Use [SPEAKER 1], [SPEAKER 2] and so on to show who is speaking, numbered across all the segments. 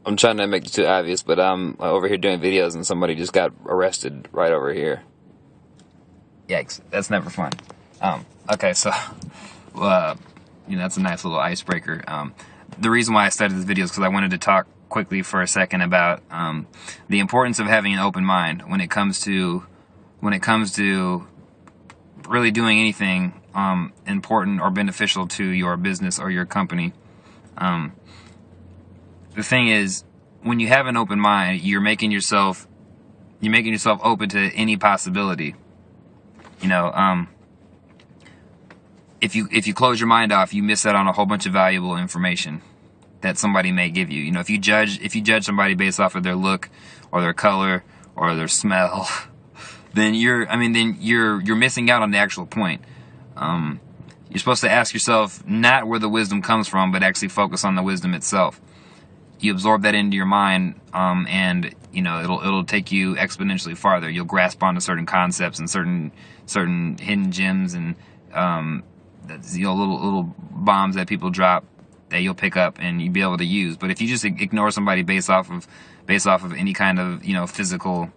[SPEAKER 1] I'm trying to make it too obvious, but I'm over here doing videos and somebody just got arrested right over here. Yikes, that's never fun. Okay, so, that's a nice little icebreaker. The reason why I started this video is because I wanted to talk quickly for a second about the importance of having an open mind when it comes to really doing anything important or beneficial to your business or your company. The thing is, when you have an open mind, you're making yourself open to any possibility. If you close your mind off, you miss out on a whole bunch of valuable information that somebody may give you. If you judge somebody based off of their look or their color or their smell, then you're missing out on the actual point. You're supposed to ask yourself not where the wisdom comes from, but actually focus on the wisdom itself. You absorb that into your mind, and it'll take you exponentially farther. You'll grasp onto certain concepts and certain hidden gems and little bombs that people drop that you'll pick up and you'll be able to use. But if you just ignore somebody based off of any kind of physical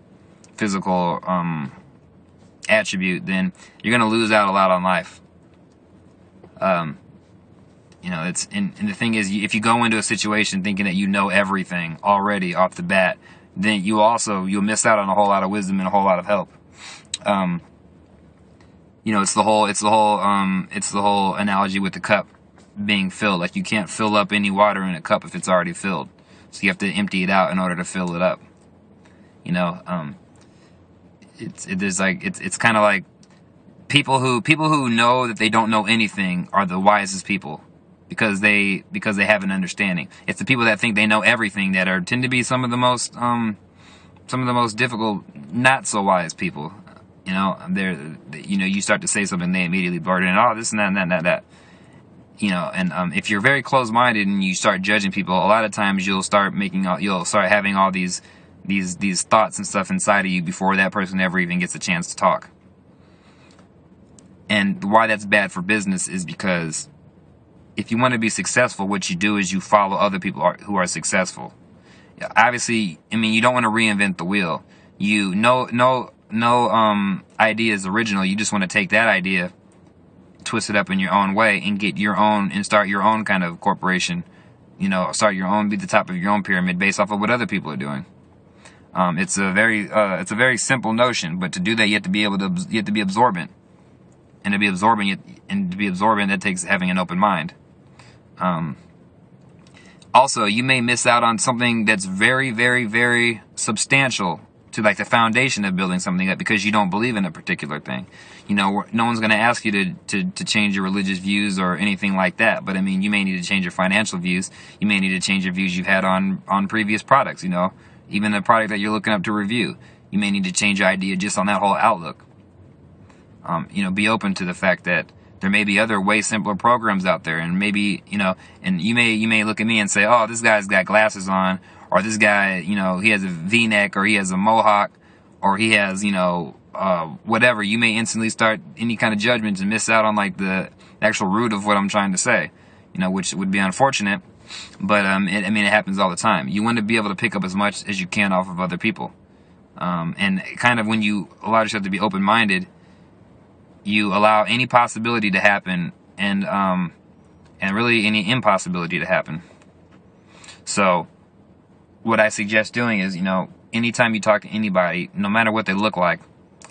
[SPEAKER 1] attribute, then you're gonna lose out a lot on life. And the thing is, if you go into a situation thinking that you know everything already off the bat, then you'll miss out on a whole lot of wisdom and a whole lot of help. It's the whole analogy with the cup being filled. Like, you can't fill up any water in a cup if it's already filled. So you have to empty it out in order to fill it up. It's kind of like people who know that they don't know anything are the wisest people. Because they have an understanding. It's the people that think they know everything that tend to be some of the most difficult, not so wise people. You start to say something, they immediately blurt in, oh, this and that and that and that. If you're very closed-minded and you start judging people, a lot of times you'll start having all these thoughts and stuff inside of you before that person ever even gets a chance to talk. And why that's bad for business is because if you want to be successful, what you do is you follow other people who are successful. Obviously, you don't want to reinvent the wheel. No idea is original. You just want to take that idea, twist it up in your own way, and start your own kind of corporation. Be the top of your own pyramid based off of what other people are doing. It's a very simple notion, but to do that, you have to be absorbent. And to be absorbent, that takes having an open mind. Also, you may miss out on something that's very, very, very substantial to like the foundation of building something up because you don't believe in a particular thing. No one's going to ask you to change your religious views or anything like that. But you may need to change your financial views. You may need to change your views you've had on previous products. Even the product that you're looking up to review, you may need to change your idea just on that whole outlook. Be open to the fact that there may be other way simpler programs out there, and maybe, and you may look at me and say, oh, this guy's got glasses on, or this guy, he has a V-neck, or he has a mohawk, or he has, whatever. You may instantly start any kind of judgments and miss out on like the actual root of what I'm trying to say, which would be unfortunate, but it happens all the time. You want to be able to pick up as much as you can off of other people, and kind of when you allow yourself to be open-minded, you allow any possibility to happen and really any impossibility to happen. So what I suggest doing is, anytime you talk to anybody, no matter what they look like,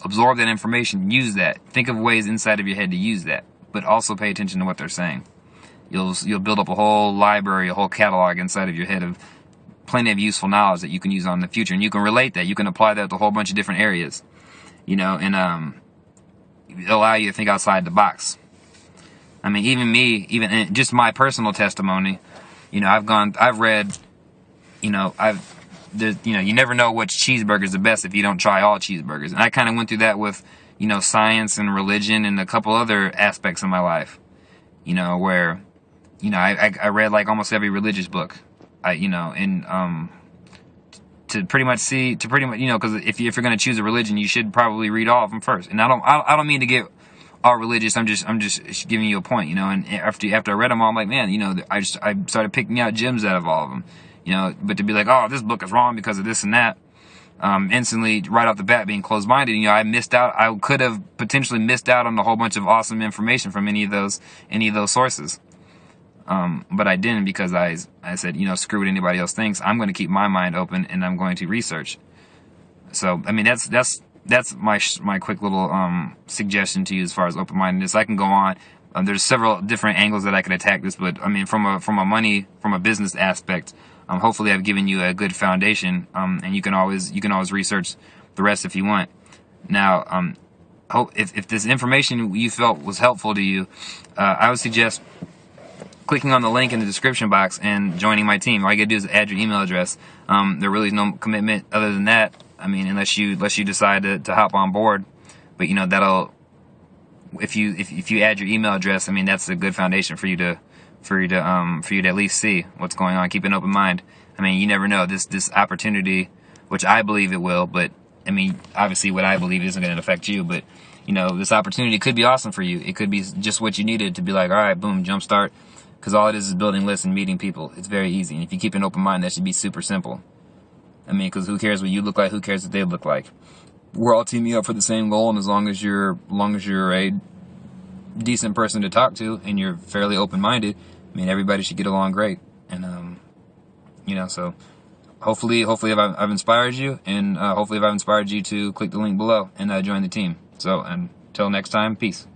[SPEAKER 1] absorb that information, use that. Think of ways inside of your head to use that, but also pay attention to what they're saying. You'll build up a whole library, a whole catalog inside of your head of plenty of useful knowledge that you can use on in the future, and you can relate that. You can apply that to a whole bunch of different areas, allow you to think outside the box. Even just my personal testimony, I've read, you never know which cheeseburger's the best if you don't try all cheeseburgers. And I kind of went through that with, science and religion and a couple other aspects of my life, where, I read like almost every religious book, to pretty much, because if you're going to choose a religion, you should probably read all of them first. And I don't mean to get all religious. I'm just giving you a point, And after I read them all, I'm like, man, I started picking out gems out of all of them. you know, but to be like, oh, this book is wrong because of this and that, instantly right off the bat being closed-minded, you know, I could have potentially missed out on a whole bunch of awesome information from any of those sources. But I didn't, because I said, you know, screw what anybody else thinks. I'm going to keep my mind open, and I'm going to research. So, I mean, that's my quick little suggestion to you as far as open-mindedness. I can go on. There's several different angles that I could attack this, but I mean, from a business aspect, hopefully I've given you a good foundation, and you can always research the rest if you want. Now, if this information you felt was helpful to you, I would suggest clicking on the link in the description box and joining my team. All you gotta do is add your email address. There really is no commitment other than that. I mean, unless you decide to hop on board. But you know, if you add your email address, I mean, that's a good foundation for you to at least see what's going on. Keep an open mind. I mean, you never know, this opportunity, which I believe it will, but I mean, obviously what I believe isn't going to affect you, but you know, this opportunity could be awesome for you. It could be just what you needed to be like, all right, boom, jumpstart. Because all it is building lists and meeting people. It's very easy. And if you keep an open mind, that should be super simple. I mean, because who cares what you look like? Who cares what they look like? We're all teaming up for the same goal, and as long as you're a decent person to talk to and you're fairly open-minded, I mean, everybody should get along great. And you know, so hopefully I've inspired you, and hopefully I've inspired you to click the link below and join the team. So until next time, peace.